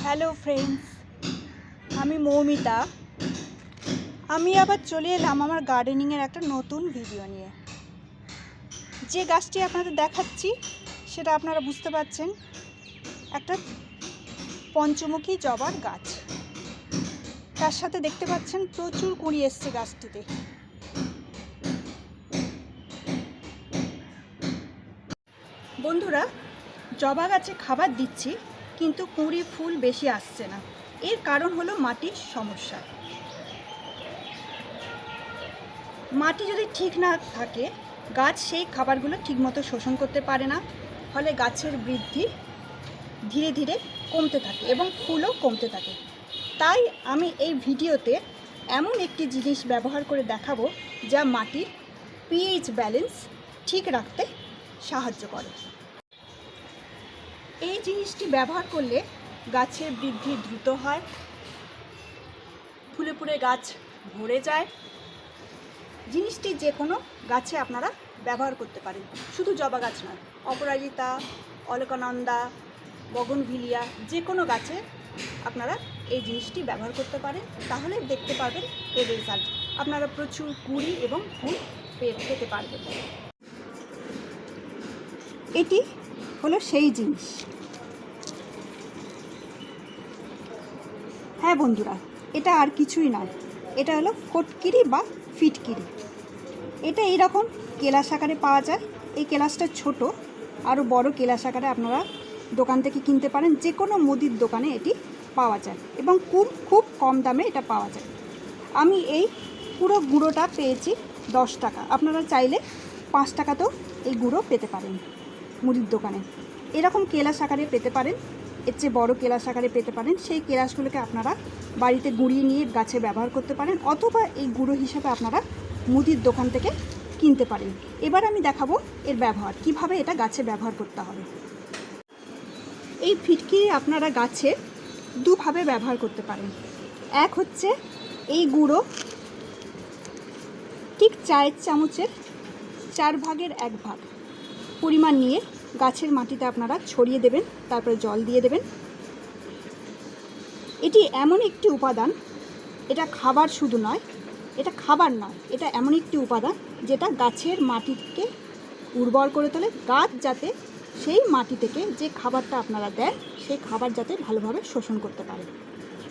Hello friends, আমি মৌমিতা। আমি আবার চলে এলাম আমার গার্ডেনিংয়ের একটা নতুন ভিডিও নিয়ে। যে গাছটি আপনাদের দেখাচ্ছি সেটা আপনারা বুঝতে পারছেন, একটা পঞ্চমুখী জবার গাছ। তার সাথে দেখতে পাচ্ছেন প্রচুর কুঁড়ি এসছে গাছটিতে। বন্ধুরা, জবা গাছে খাবার দিচ্ছি কিন্তু কুঁড়ি ফুল বেশি আসছে না। এর কারণ হলো মাটির সমস্যা। মাটি যদি ঠিক না থাকে, গাছ সেই খাবারগুলো ঠিকমতো শোষণ করতে পারে না, ফলে গাছের বৃদ্ধি ধীরে ধীরে কমতে থাকে এবং ফুলও কমতে থাকে। তাই আমি এই ভিডিওতে এমন একটি জিনিস ব্যবহার করে দেখাবো যা মাটির পিএইচ ব্যালেন্স ঠিক রাখতে সাহায্য করে। এই জিনিসটি ব্যবহার করলে গাছের বৃদ্ধি দ্রুত হয়, ফুলে ফুলে গাছ ভরে যায়। জিনিসটি যে কোনো গাছে আপনারা ব্যবহার করতে পারেন, শুধু জবা গাছ নয়, অপরাজিতা, অলকানন্দা, বগনভিলিয়া, যে কোনো গাছে আপনারা এই জিনিসটি ব্যবহার করতে পারেন। তাহলে দেখতে পারবেন এর রেজাল্ট। আপনারা প্রচুর কুঁড়ি এবং ফুল পেতে পারবেন। এটি হলো সেই জিনিস। হ্যাঁ বন্ধুরা, এটা আর কিছুই নয়, এটা হলো ফটকিরি বা ফিটকিরি। এটা এইরকম কেলাস আকারে পাওয়া যায়। এই কেলাসটা ছোট, আরও বড় কেলাস আকারে আপনারা দোকান থেকে কিনতে পারেন। যে কোনো মুদির দোকানে এটি পাওয়া যায় এবং খুব কম দামে এটা পাওয়া যায়। আমি এই পুরো গুঁড়োটা পেয়েছি 10 টাকা। আপনারা চাইলে 5 টাকাতেও এই গুঁড়ো পেতে পারেন মুদির দোকানে। এরকম কেলাস আকারে পেতে পারেন, এর চেয়ে বড়ো কেলাস আকারে পেতে পারেন। সেই কেলাসগুলোকে আপনারা বাড়িতে গুঁড়িয়ে নিয়ে গাছে ব্যবহার করতে পারেন, অথবা এই গুঁড়ো হিসাবে আপনারা মুদির দোকান থেকে কিনতে পারেন। এবার আমি দেখাবো এর ব্যবহার, কিভাবে এটা গাছে ব্যবহার করতে হবে। এই ফিটকিরি আপনারা গাছে দুভাবে ব্যবহার করতে পারেন। এক হচ্ছে এই গুঁড়ো ঠিক চায়ের চামচের 4 ভাগের 1 ভাগ পরিমাণ নিয়ে গাছের মাটিতে আপনারা ছড়িয়ে দেবেন, তারপরে জল দিয়ে দেবেন। এটি এমন একটি উপাদান, এটা খাবার শুধু নয়, এটা খাবার নয়, এটা এমন একটি উপাদান যেটা গাছের মাটিকে উর্বর করে তোলে। গাছ যাতে সেই মাটি থেকে যে খাবারটা আপনারা দেন সেই খাবার যাতে ভালোভাবে শোষণ করতে পারে,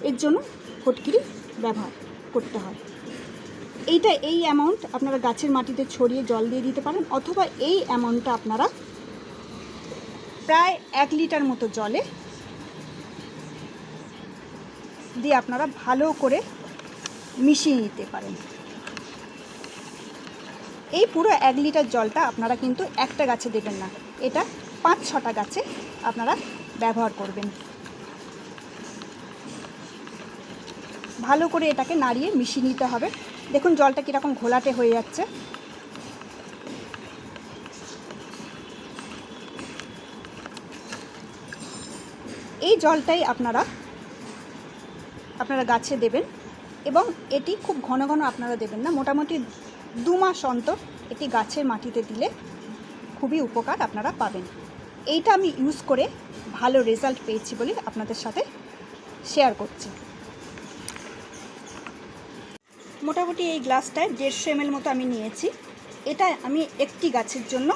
এর জন্য ফটকিরি ব্যবহার করতে হয়। এই অ্যামাউন্ট আপনারা গাছের মাটিতে ছড়িয়ে জল দিয়ে দিতে পারেন, অথবা এই অ্যামাউন্টটা আপনারা প্রায় 1 লিটার মতো জলে দিয়ে আপনারা ভালো করে মিশিয়ে নিতে পারেন। এই পুরো 1 লিটার জলটা আপনারা কিন্তু একটা গাছে দেবেন না, এটা 5-6টা গাছে আপনারা ব্যবহার করবেন। ভালো করে এটাকে নাড়িয়ে মিশিয়ে নিতে হবে। দেখুন জলটা কীরকম ঘোলাটে হয়ে যাচ্ছে। এই জলটাই আপনারা গাছে দেবেন, এবং এটি খুব ঘন ঘন আপনারা দেবেন না, মোটামুটি 2 মাস অন্তর এটি গাছের মাটিতে দিলে খুবই উপকার আপনারা পাবেন। এইটা আমি ইউজ করে ভালো রেজাল্ট পেয়েছি বলে আপনাদের সাথে শেয়ার করছি। মোটামুটি এই গ্লাসটায় 150 ml মতো আমি নিয়েছি। এটা আমি একটি গাছের জন্য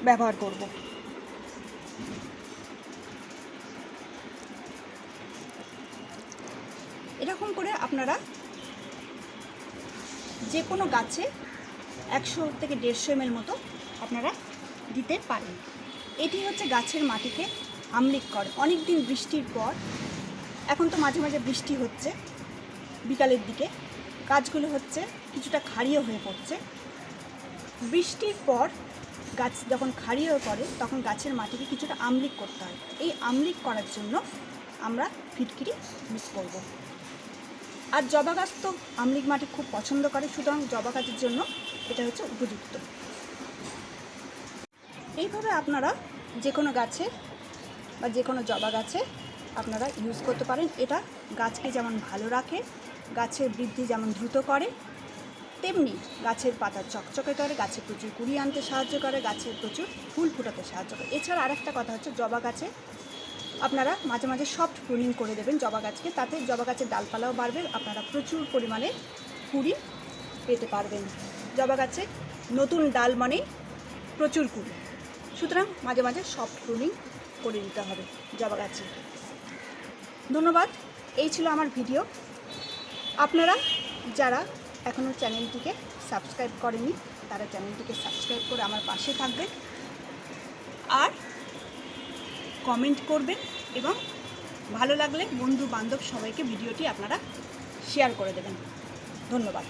ব্যবহার করব। এরকম করে আপনারা যে কোনো গাছে 100 থেকে 150 ml মতো আপনারা দিতে পারেন। এটি হচ্ছে গাছের মাটিকে আম্লিক করে। অনেক দিন বৃষ্টির পর, এখন তো মাঝে মাঝে বৃষ্টি হচ্ছে বিকালের দিকে, গাছগুলো হচ্ছে কিছুটা ক্ষারীয় হয়ে পড়ছে। বৃষ্টির পর গাছ যখন ক্ষারীয় হয়ে পড়ে তখন গাছের মাটিকে কিছুটা আম্লিক করতে হয়। এই আম্লিক করার জন্য আমরা ফিটকিরি ইউজ করব। আর জবা গাছ তো আম্লিক মাটি খুব পছন্দ করে, সুতরাং জবা গাছের জন্য এটা হচ্ছে উপযুক্ত। এইভাবে আপনারা যে কোনো গাছে বা যে কোনো জবা গাছে আপনারা ইউজ করতে পারেন। এটা গাছকে যেমন ভালো রাখে, গাছের বৃদ্ধি যেমন দ্রুত করে, তেমনি গাছের পাতা চকচকে করে, গাছে প্রচুর কুঁড়ি আনতে সাহায্য করে, গাছের প্রচুর ফুল ফোটাতে সাহায্য করে। এছাড়া আরেকটা কথা হচ্ছে, জবা গাছে আপনারা মাঝে মাঝে সফট প্রুনিং করে দেবেন জবা গাছকে, তাতে জবা গাছের ডালপালাও বাড়বে, আপনারা প্রচুর পরিমাণে কুড়ি পেতে পারবেন। জবা গাছে নতুন ডাল মানে প্রচুর কুড়ি, সুতরাং মাঝে মাঝে সফট প্রুনিং করে দিতে হবে জবা গাছে। ধন্যবাদ, এই ছিল আমার ভিডিও। আপনারা যারা এখনও চ্যানেলটিকে সাবস্ক্রাইব করেনি তারা চ্যানেলটিকে সাবস্ক্রাইব করে আমার পাশে থাকবেন আর কমেন্ট করবেন, এবং ভালো লাগলে বন্ধু বান্ধব সবাইকে ভিডিওটি আপনারা শেয়ার করে দেবেন। ধন্যবাদ।